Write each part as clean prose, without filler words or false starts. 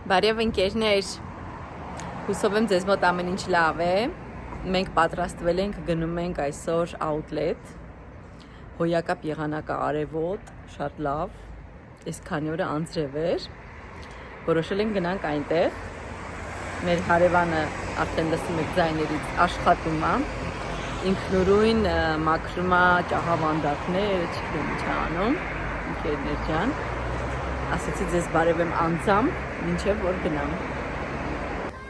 Բարև ընկերներ, հուսով եմ ձեզ մոտ ամեն ինչ լավ է, մենք պատրաստվել ենք, գնում ենք այսօր outlet, հոյակապ եղանակը արևոտ, շատ լավ, այս քանի օրը անձրև էր, որոշել ենք գնանք այնտեղ, մեր հարևանը արդեն լսում եք ձայներից աշխատում է, ինքնուրույն մաքրում է ճաղավանդակներ, չգիտեմ ինչ անում, ընկերներ ջան, ասացի ձեզ բարև եմ անձամբ, մինչև որ գնամ։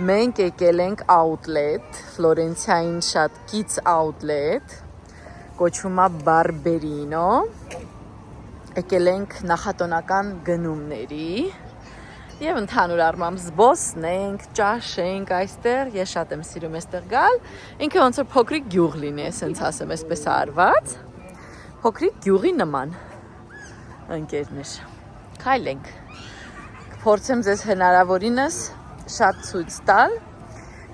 Մենք եկել ենք outlet, Ֆլորենցիային շատ կից outlet, կոչվում է Բարբերինո, եկել ենք նախատոնական գնումների և ընդհանուր առմամբ զբոսնենք, ճաշենք այստեղ, ես շատ եմ սիրում այստեղ գալ, ինքը ոնց որ փոքրիկ գյուղ լինի, ասենց ասեմ, այսպես արված, փոքրիկ գյուղի նման, ընկերներ, քայլենք, կփորձեմ ձեզ հնարավորինս շատ ցույց տալ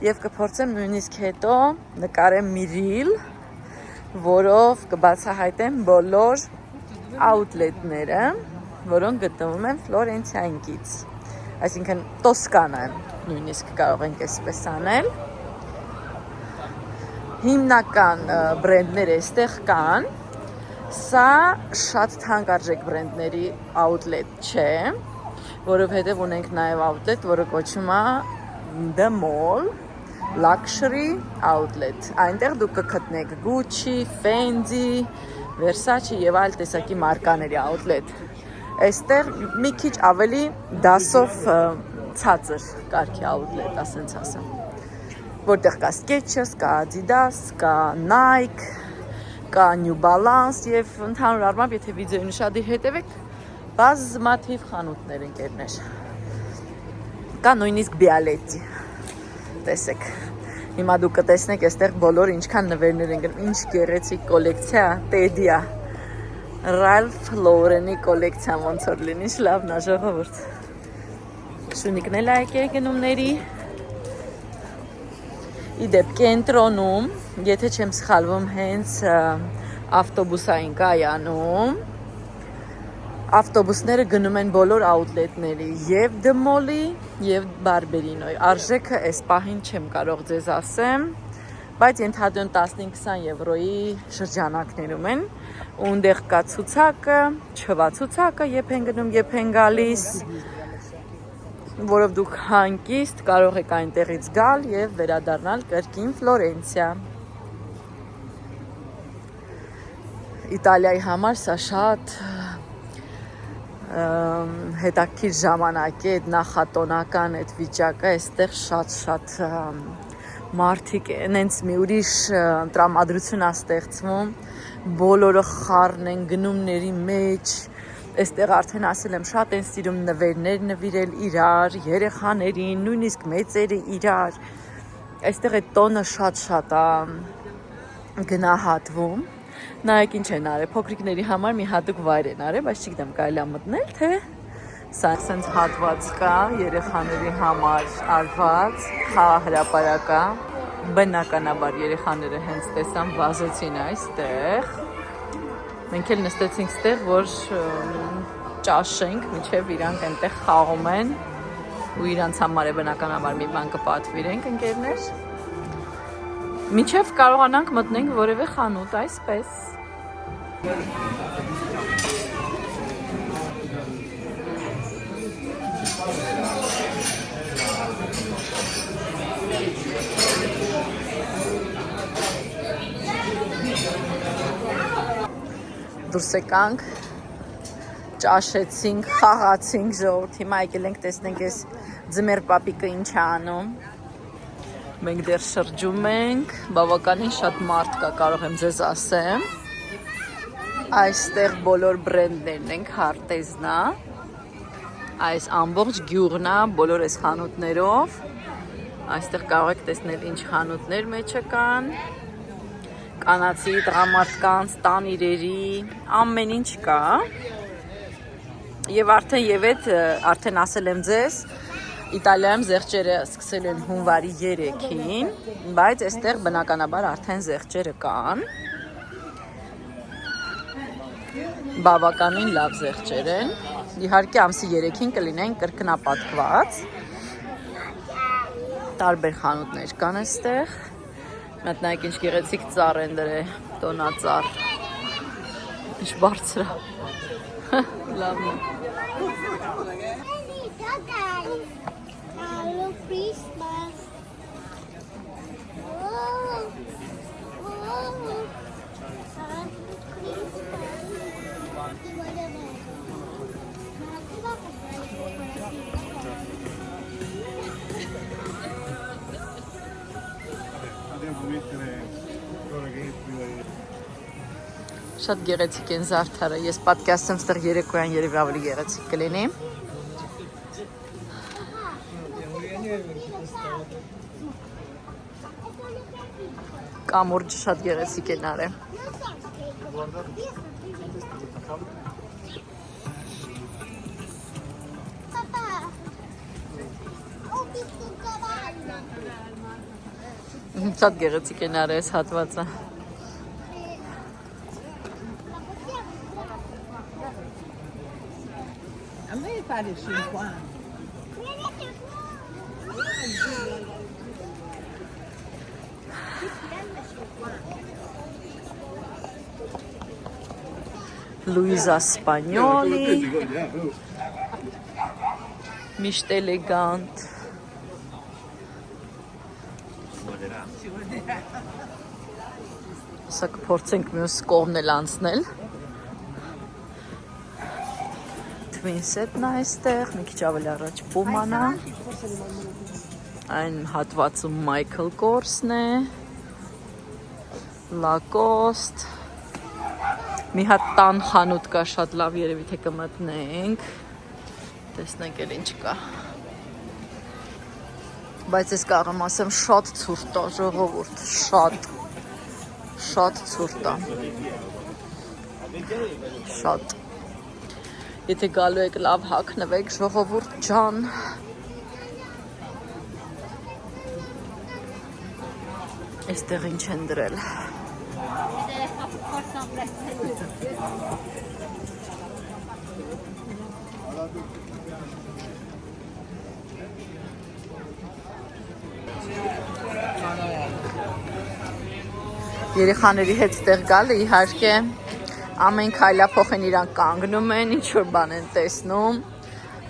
և կփորձեմ նույնիսկ հետո նկարեմ մի reel, որով կբացահայտեմ բոլոր outlet-ները, որոնք գտնվում են Ֆլորենցիային կից, այսինքն Տոսկանայում, նույնիսկ կարող ենք այսպես անել, հիմնական բրենդները այստեղ կան, սա շատ թանկարժեք բրենդների outlet չէ, որովհետև ունենք նաև outlet, որը կոչվում է The Mall Luxury Outlet, այնտեղ դուք կգտնեք Gucci, Fendi, Versace և այլ տեսակի մարկաների outlet, այստեղ մի քիչ ավելի դասով ցածր կարգի outlet, ասենց ասեմ, որտեղ կա Skechers, կա Adidas, կա Nike, կա New Balance և ընդհանուր առմամբ, եթե վիդեոյին ուշադիր հետևեք, բազմաթիվ խանութներ ընկերներ, կա նույնիսկ Bialetti, տեսեք, հիմա դուք կտեսնեք այստեղ բոլոր ինչքան նվերներ են գնում, ինչ գեղեցիկ կոլեկցիա, Teddy-ա, Ralph Lauren-ի կոլեկցիան ոնց որ լինի, ինչ լավն է ժողովուրդ, շունիկն էլ եկել գնումների, իդեպ կենտրոնում, եթե չեմ սխալվում հենց ավտոբուսային կայանում, ավտոբուսները գնում են բոլոր outlet-ների, և The Mall-ի, և Բարբերինոյի, արժեքը այս պահին չեմ կարող ձեզ ասեմ, բայց ենթադրում 15-20 եվրոյի շրջանակներում են, ու ընդեղ կա ցուցակը, չվա ցուցակը, երբ են գնում, երբ են գալիս, որով դուք հանգիստ կարող եք այնտեղից գալ և վերադառնալ կրկին Ֆլորենցիա։ Իտալիայի համար սա շատ հետաքրքիր ժամանակ է, այդ նախատոնական այդ վիճակը, այստեղ շատ մարդիկ նենց մի ուրիշ տրամադրություն է ստեղծվում, բոլորը խառն են գնումների մեջ, այստեղ արդեն ասել եմ շատ են սիրում նվերներ նվիրել իրար, երեխաներին, նույնիսկ մեծերը իրար, այստեղ այդ տոնը շատ գնահատվում, նայեք ինչ են արել, փոքրիկների համար մի հատուկ վայր են արել, բայց չգիտեմ կարելի է մտնել, թե սա սենց հատված կա, երեխաների համար արված, խաղահրապարակա, բնականաբար երեխաները հենց տեսան վազեցին այստեղ, մենք էլ նստեցինք ստեղ, որ ճաշենք, մինչև իրանք այնտեղ խաղում են, ու իրանց համար է բնականաբար մի բան կպատվիրենք ընկերներ, մինչև կարողանանք մտնենք որևէ խանութ, այսպես։ Դուրս եկանք, ճաշեցինք, խաղացինք ժողովուրդ, հիմա եկել ենք տեսնենք այս ձմեռ պապիկը ինչ է անում, մենք դեռ շրջում ենք, բավականին շատ մարդ կա, կարող եմ ձեզ ասեմ, այստեղ բոլոր բրենդներն ենք, Հարտեզնա, այս ամբողջ գյուղն է, բոլոր այս խանութներով, այստեղ կարող եք տեսնել ինչ խանութներ մեջը կան, կանացի, տղամարդկանց, տան իրերի, ամեն ինչ կա, և արդեն ասել եմ ձեզ, Իտալիայում զեղչերը սկսել են հունվարի 3-ին, բայց այստեղ բնականաբար արդեն զեղչերը կան, բավականին լավ զեղչեր են, իհարկե ամսի 3-ին կլինեն կրկնապատկված, Տարբեր խանութներ կան այստեղ։ Մատ նայեք ինչ գեղեցիկ ծառ են դրել, տոնածառ։ Ինչ բարձր է։ Լավն է։ Շատ գեղեցիկ են զարդարը, ես պատկասեմ ստեղ երեկոյան երևի ավելի գեղեցիկ կլինի։ Կամուրջը շատ գեղեցիկ են արել։ Շատ գեղեցիկ են արել այս հատվածը։ Luisa Spagnoli, միշտ էլեգանտ։ Սա կփորձենք մյուս կողմն էլ անցնել։ Twinset-ն է այստեղ, մի քիչ ավելի առաջ Puma-ն է։ Այն հատվածում Michael Kors-ն է, Lacoste։ Մի հատ տան խանութ կա, շատ լավ, երևի թե կմտնենք։ Տեսնենք էլ ինչ կա։ Բայց ես կարող եմ ասեմ շատ ցուրտ է, ժողովուրդ, շատ ցուրտ է։ Շատ։ Եթե գալու եք լավ հագնվեք, ժողովուրդ ջան։ Այստեղ ինչ են դրել։ Երեխաների հետ ստեղ գալը իհարկե ամեն քայլափոխեն իրանք կանգնում են, ինչ որ բան են տեսնում,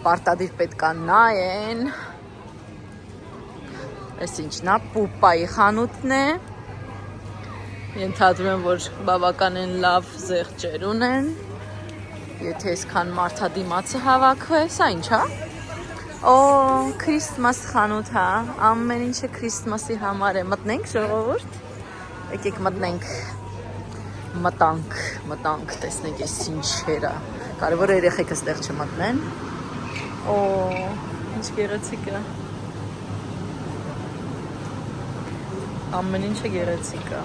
պարտադիր պետք է նայեն։ Այս ինչն է, Պուպայի խանութն է։ Ենթադրում եմ, որ բավականին լավ զեղչեր ունեն։ Եթե այսքան մարդադիմացը հավաքվի, սա ինչ է։ Օ, Քրիստմաս խանութ է, ամեն ինչը Քրիստմասի համար է։ Մտնենք ժողովուրդ։ Եկեք մտնենք, մտանք, տեսնենք այս ինչեր է։ Կարևոր է երեխեք այստեղ չմտնեն։ Օ, ինչ գեղեցիկ է։ Ամեն ինչը գեղեցիկ է։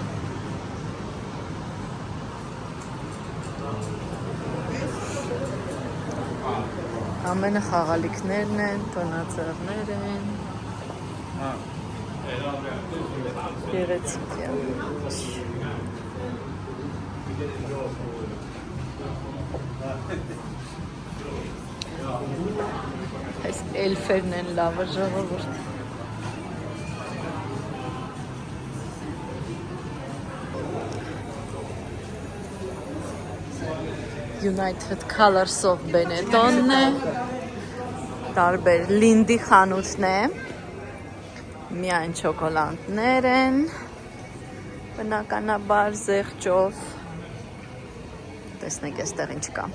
Ամենը խաղալիքներն են, տոնածառներ են։ Գեղեցիկ է։ Այս էլֆերն են լավը ժողովուրդ։ United Colors of Benetton-ն է, տարբեր Լինդի խանութն է, միայն չոկոլադներ են, բնականաբար զեղչով, տեսնենք այստեղ ինչ կա,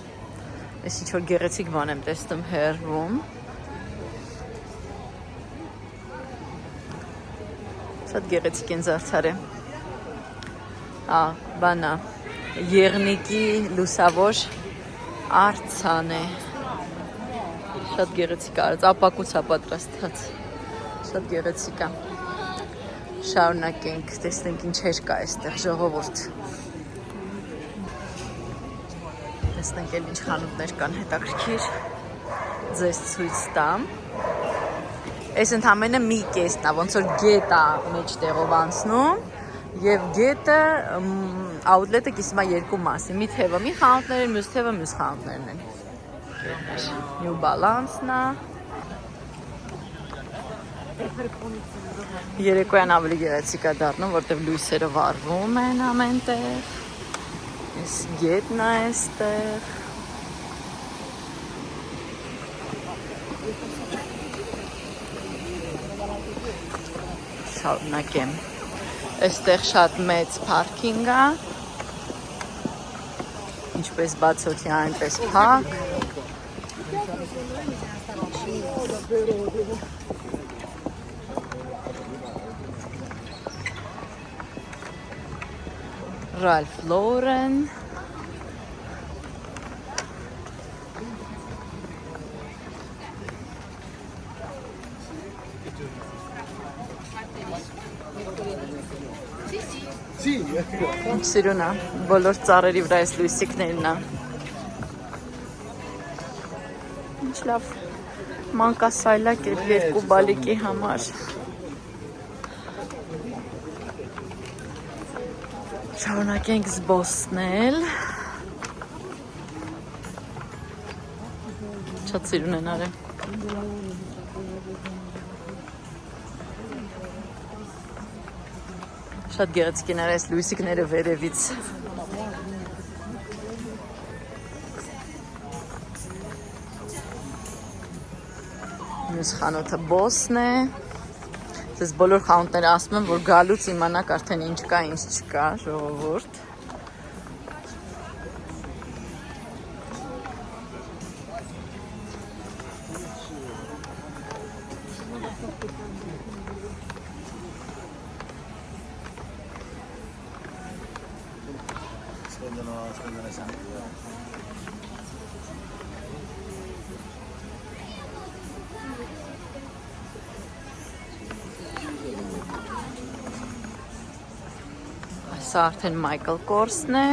ես ինչ-որ գեղեցիկ բան եմ տեսնում հեռվում, շատ գեղեցիկ են զարդարել, բանա, եղնիկի լուսավոր արձան է, շատ գեղեցիկ արած, ապակուց է պատրաստած, շատ գեղեցիկ է, շարունակենք, տեսնենք ինչեր կա այստեղ ժողովուրդ, տեսնենք էլ ինչ խանութներ կան հետաքրքիր, ձեզ ցույց տամ, այս ընդամենը մի կեսն է, ոնց որ գետ է մեջտեղով անցնում, և գետը outlet-ը կիսում է երկու մասի, մի թևը մի խանութներ են, մյուս թևը մյուս խանութներն են։ New Balance-ն է։ Երեկոյան ավելի գեղեցիկ է դառնում, որտեղ լույսերը վառվում են ամենտեղ։ Այս գետն է այստեղ։ Շարունակեմ։ Այստեղ շատ մեծ պարքինգ է։ Ինչպես բացօթյա, այնպես փակ։ Ralph Lauren. Սիրունա, բոլոր ծառերի վրա այս լույսիկներն է։ Ինչ լավ մանկասայլակ է երկու բալիկի համար։ Շարունակենք զբոսնել։ Շատ սիրուն են արել։ Շատ գեղեցիկ են արել այս լույսիկները վերևից։ Մյուս խանութը Բոսն է։ Ձեզ բոլոր խանութները ասում եմ, որ գալուց իմանաք արդեն ինչ կա, ինչ չկա, ժողովուրդ։ Սա արդեն Michael Kors-ն է։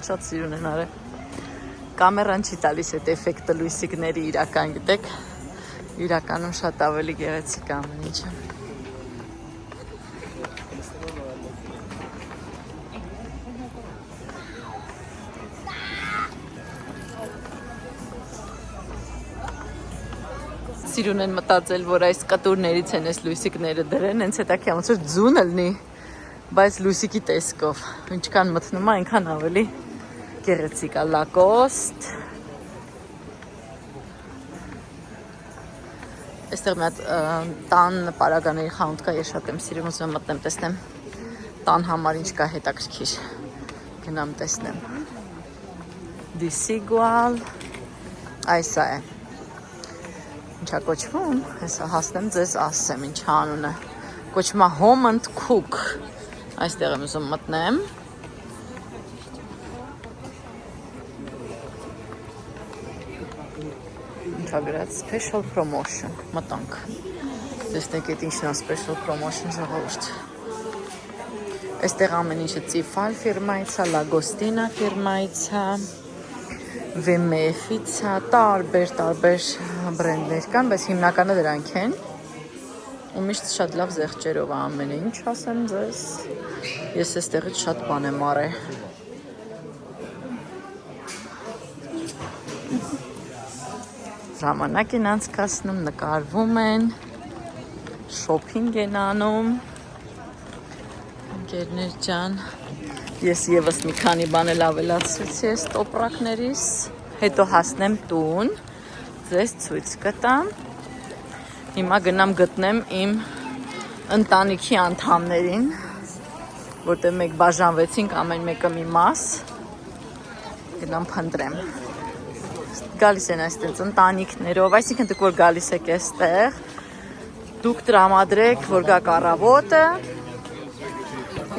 Շատ սիրուն են արել։ Կամերան չի տալիս այդ էֆեկտը լույսիկների իրական, գիտեք։ Իրականում շատ ավելի գեղեցիկ է ամեն ինչը։ Սիրուն են մտածել, որ այս կտուրներից են այս լույսիկները դրեն, հենց հետաքրքիր ոնց որ ձուն ելնի, բայց լույսիկի տեսքով։ Ինչքան մտնում է, այնքան ավելի գեղեցիկ է։ Lacoste։ Այստեղ մի հատ տան պարագաների խանութ կա, ես շատ եմ սիրում, ուզում եմ մտնեմ, տեսնեմ տան համար ինչ կա հետաքրքիր։ Գնամ տեսնեմ։ Desigual։ Այս է։ Ինչա կոչվում, հեսա հասնեմ ձեզ ասեմ ինչ անունը, կոչվում է Home and Cook, այստեղ եմ ուզում մտնեմ, ինչա գրած Special Promotion, մտանք, տեսնեք էդ ինչն է Special Promotion ժողովուրդ, այստեղ ամեն ինչը Cifal ֆիրմայից է, Lagostina ֆիրմայից է, VMF-ից է, տարբեր բրենդներ կան, բայց հիմնականը դրանք են ու միշտ շատ լավ զեղչերով է ամենը, ինչ ասեմ ձեզ, ես այստեղից շատ բան եմ արել։ Ժամանակ են անցկացնում, նկարվում են, շոփինգ են անում, ընկերներ ջան, ես եւս մի քանի բան էլ ավելացրեցի այս տոպրակներիս, հետո հասնեմ տուն, ձեզ ցույց կտամ, հիմա գնամ գտնեմ իմ ընտանիքի անդամներին, որտեղ մեկ բաժանվեցինք ամեն մեկը մի մաս, գնամ փնտրեմ, գալիս են այստեղ ընտանիքներով, այսինքն դուք որ գալիս եք այստեղ, դուք տրամադրեք, որ գաք առավոտը,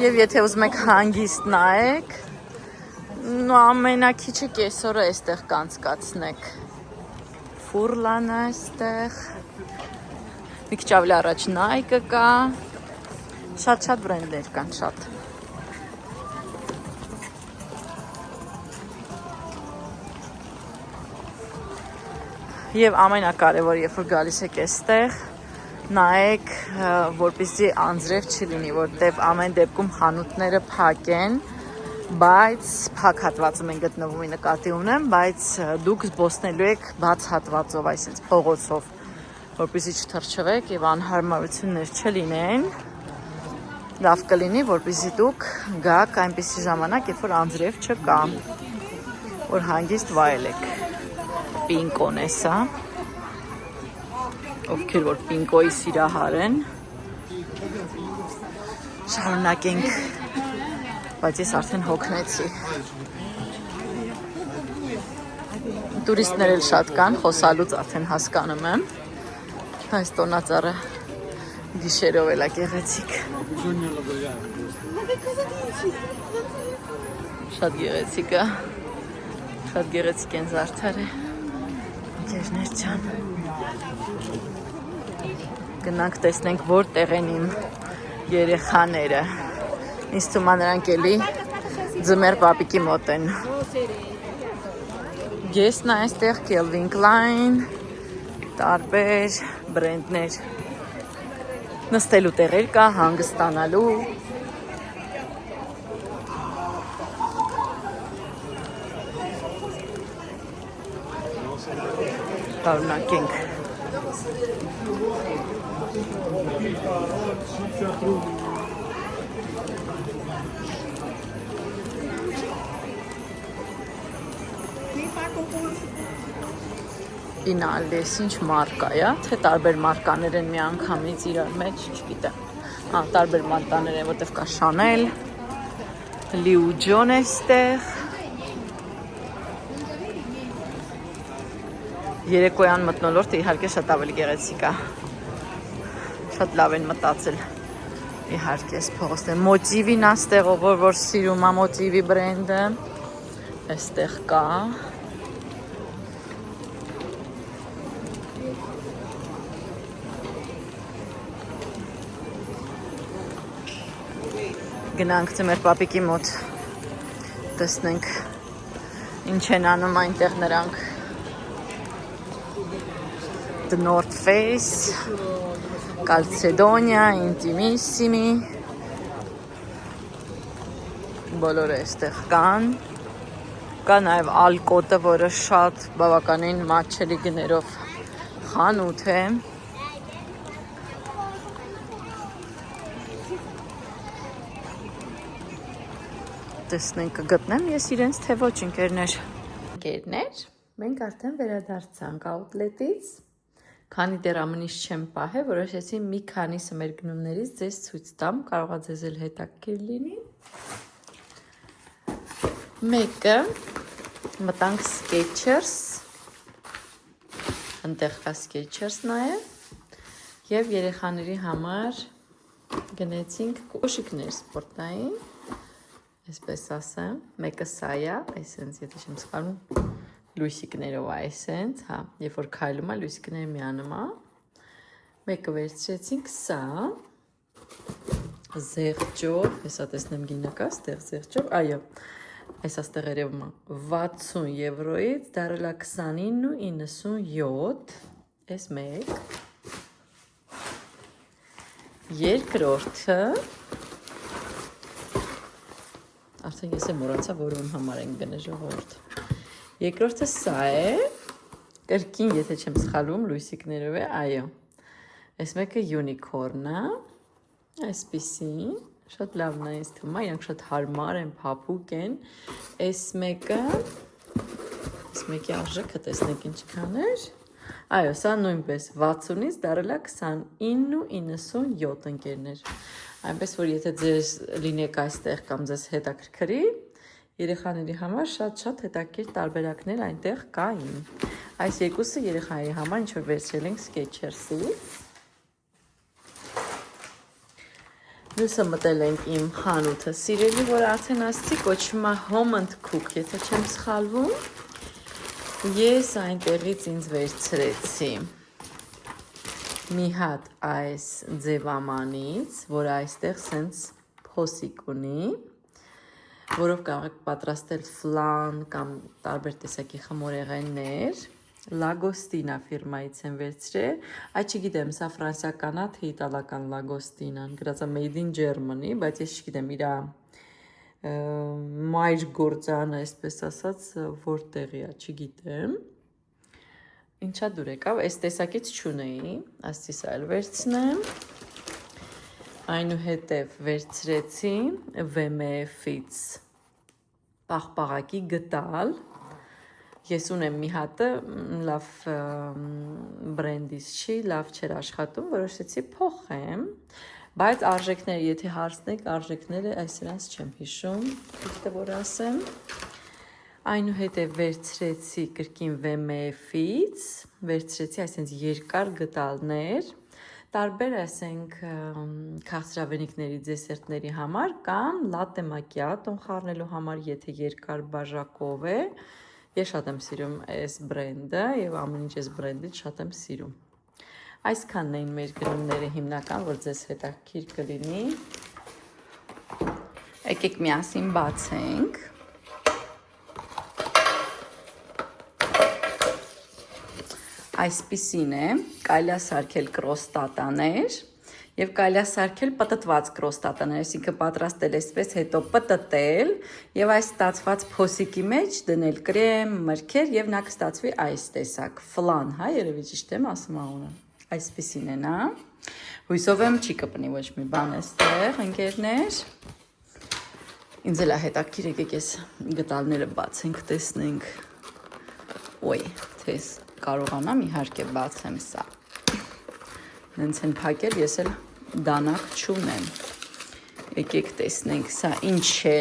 և եթե ուզում եք հանգիստ նայեք, ամենակիչը կեսօրը այստեղ կանցկացնեք, Ֆուրլան է այստեղ, մի քիչ ավելի առաջ Nike կա, շատ բրենդներ կան, շատ։ Եվ ամենակարևոր, երբ որ գալիս եք այստեղ, նայեք, որպեսզի անձրև չլինի, որտեղ ամեն դեպքում խանութները փակ են, Բայց փակ հատվածում են գտնվում նկատի ունեմ, բայց դուք զբոսնելու եք բաց հատվածով, այսինքն փողոցով, որպեսզի չթրջվեք եւ անհարմարություններ չլինեն։ Լավ կլինի, որպեսզի դուք գաք այնպիսի ժամանակ, երբ որ անձրև չկա, որ հանգիստ վայելեք։ Պինկոն է սա։ Ովքեր որ պինկոյի սիրահար են, շարունակենք, բայց ես արդեն հոգնեցի։ Տուրիստներ էլ շատ կան, խոսալուց արդեն հասկանում եմ։ Այս տոնածառը գիշերով էլ է գեղեցիկ։ Շատ գեղեցիկ է։ Շատ գեղեցիկ են զարդարը։ Ընկերներ ջան։ Գնանք տեսնենք որտեղ են իմ երեխաները։ Ինձ թվում է նրանք էլի ձմեռ պապիկի մոտ են։ Գեսն այստեղ Calvin Klein, տարբեր բրենդներ, նստելու տեղեր կա, հանգստանալու։ Շարունակենք։ Պինալես ինչ մարկա է, թե տարբեր մարկաներ են միանգամից իրար մեջ, չգիտեմ։ Հա, տարբեր մարկաներ են, որտեղ կա Chanel, Louis Vuitton է ստեղ։ Երեկոյան մթնոլորտը իհարկե շատ ավելի գեղեցիկ է։ Շատ լավ են մտածել։ Իհարկե, այս փողոցը Motiv-ին է ստեղով, որ սիրում է Motiv-ի բրենդը։ Այստեղ կա։ Գնանք ձմեռ պապիկի մոտ, տեսնենք ինչ են անում այնտեղ նրանք։ The North Face, Calcedonia, Intimissimi, բոլորը այստեղ կան։ Կա նաև Alcott-ը, որը շատ բավականին մատչելի գներով խանութ է։ Տեսնենք կգտնեմ ես իրենց թե ոչ ընկերներ։ Ընկերներ, մենք արդեն վերադարձանք outlet-ից։ Քանի դեռ ամենից չեմ պահել, որոշեցի մի քանիսը մեր գնումներից ձեզ ցույց տամ, կարողա ձեզ էլ հետաքրքիր լինի։ Մեկը մտանք Skechers, այնտեղ կա Skechers նաև եւ երեխաների համար գնեցինք կոշիկներ սպորտային, այսպես ասեմ, մեկը սա է, այսինքն եթե չեմ սխալվում, լույսիկներով է այսինքն, հա, երբ որ քայլում է լույսիկները միանում է։ Մեկը վերցրեցինք սա, զեղչով, հեսա տեսնեմ գինը կա, ստեղ զեղչով, այո, հեսա ստեղ երևում է 60 եվրոից դարել է 29.97, այս մեկ։ Երկրորդը արդեն ես եմ մոռացա, որում համար են գնել ժողովուրդ։ Երկրորդը սա է, կրկին, եթե չեմ սխալվում, լույսիկներով է, այո։ Այս մեկը unicorn է, այսպիսին, շատ լավն է ինձ թվում է, իրանք շատ հարմար են, փափուկ են։ Այս մեկի արժեքը տեսնեք ինչքան էր։ Այո, սա նույնպես 60-ից դարել է 29.97 ընկերներ։ Այնպես որ եթե ձեզ լինեք այստեղ կամ ձեզ հետաքրքրի, երեխաների համար շատ հետաքրքիր տարբերակներ այնտեղ կային։ Այս երկուսը երեխաների համար ինչ որ վերցրել ենք Skechers-ից։ Մյուսը մտել ենք իմ խանութը սիրելի, որ արդեն ասացի, կոչվում է Home & Cook, եթե չեմ սխալվում։ Ես այնտեղից ինձ վերցրեցի մի հատ այս ձևամանից, որը այստեղ սենց փոսիկ ունի, որով կարող եք պատրաստել ֆլան կամ տարբեր տեսակի խմորեղեններ։ Lagostina ֆիրմայից եմ վերցրել։ Այդ չգիտեմ, սա ֆրանսիական է, թե իտալական Lagostina-ն, գրած է Made in Germany, բայց ես չգիտեմ իր մայր գործանը, այսպես ասած, որտեղի է, չգիտեմ։ Ինչա դուր եկավ, այս տեսակից չունեի, ասցիս այլ վերցնեմ։ Այնուհետև վերցրեցի VMF-ից պաղպաղակի գտալ։ Ես ունեմ մի հատը, լավ բրենդից չի, լավ չէր աշխատում, որոշեցի փոխեմ, բայց արժեքները, եթե հարցնեք, արժեքները այսրանց չեմ հիշում, դիտե որ ասեմ։ Այնուհետև վերցրեցի կրկին VMF-ից, վերցրեցի այսպես երկար գտալներ, տարբեր ասենք քաղցրավենիքների դեսերտների համար կամ լատե մակիատոն խառնելու համար, եթե երկար բաժակով է, ես շատ եմ սիրում այս բրենդը եւ ամեն ինչ այս բրենդից շատ եմ սիրում։ Այսքանն էին մեր գնումները հիմնական, որ ձեզ հետաքրքիր կլինի։ Եկեք միասին բացենք։ Այսպիսին է, կարելի է սարքել կրոստատաներ եւ կարելի է սարքել պտտված կրոստատաներ, այսինքն պատրաստել այսպես, հետո պտտել եւ այս ստացված փոսիկի մեջ դնել կրեմ, մրգեր եւ նա կստացվի այս տեսակ ֆլան, հա, երևի ճիշտ եմ ասում աղոնը։ Այսպիսին է նա։ Հույսով եմ չի կպնի ոչ մի բան այստեղ, ընկերներ։ Ինձ էլ է հետաքրքիր, եկեք ես գտալները բացենք, տեսնենք։ Ոյ, թես կարողանամ իհարկե բացեմ սա։ Նենց են փակել, ես էլ դանակ չունեմ։ Եկեք տեսնենք սա ինչ է։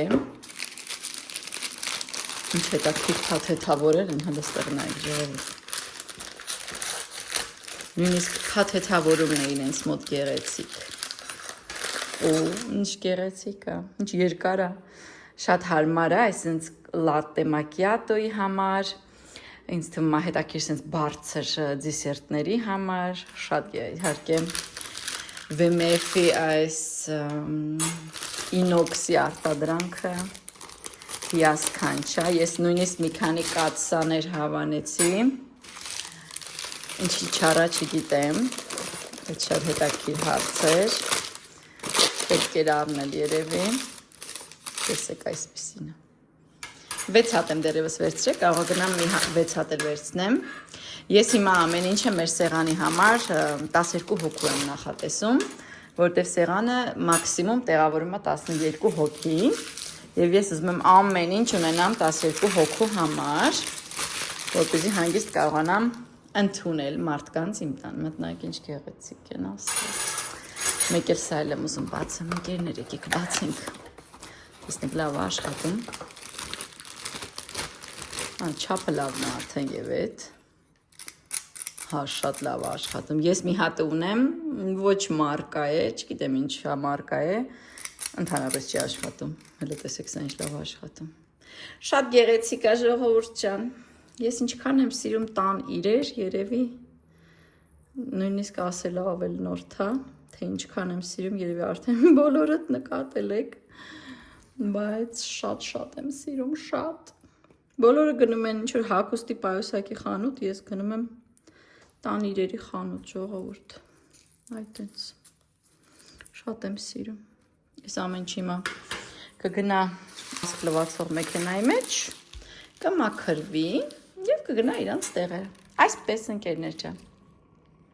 Ինչ հետաքրքիր փաթեթավորեր են, հələ ստեղ նայեք ժողովուրդ։ Նույնիսկ փաթեթավորումն է իրենց մոտ գեղեցիկ։ Օ, ինչ գեղեցիկ է, ինչ երկար է։ Շատ հարմար է, այսինքն լատե մակիատոյի համար։ Ինձ թվում է հետաքրքիր sense բարձր դեսերտների համար, շատ իհարկե VMF-ի այս ինոքսի արտադրանքը հիասքանչ է, ես նույնիսկ մի քանի կաթսաներ հավանեցի, ինչի չարա չգիտեմ, այդ շատ հետաքրքիր հարց էր, պետք էր առնել երևի, տեսեք այսպիսինը։ 6 հատ եմ դեռևս վերցրել, կարող գնամ մի 6 հատ էլ վերցնեմ։ Ես հիմա ամեն ինչը մեր սեղանի համար 12 հոգու եմ նախատեսում, որտեղ սեղանը մաքսիմում տեղավորում է 12 հոգի, եւ ես ուզում եմ ամեն ինչ ունենամ 12 հոգու համար, որպեսզի հանգիստ կարողանամ ընդունել մարդկանց իմ տան։ Մտնակ ինչ գեղեցիկ են ասել։ Մեկ էլ սա եմ ուզում բացեմ, ընկերներ, եկեք բացենք։ Տեսնեք լավ աշխատում։ Չափը լավն է արդեն եւ այդ։ Հա, շատ լավ աշխատում։ Ես մի հատ ունեմ, ոչ մարկա է, չգիտեմ ինչա մարկա է, ընդհանրապես չի աշխատում։ Հələ տեսեք սա ինչ լավ աշխատում։ Շատ գեղեցիկ է ժողովուրդ ջան։ Ես ինչքան եմ սիրում տան իրեր, երևի նույնիսկ ասելը ավել նորդ է, թե ինչքան եմ սիրում, երևի արդեն բոլորդ նկատել եք, բայց շատ եմ սիրում, շատ։ Բոլորը գնում են ինչ-որ հագուստի պայուսակի խանութ, ես գնում եմ տան իրերի խանութ, ժողովուրդ, այդտենց, շատ եմ սիրում, ես ամեն չիմա կգնա լվացող մեքենայի մեջ, կմաքրվի և կգնա իրանց տեղերը, այսպես ընկերներ ջան։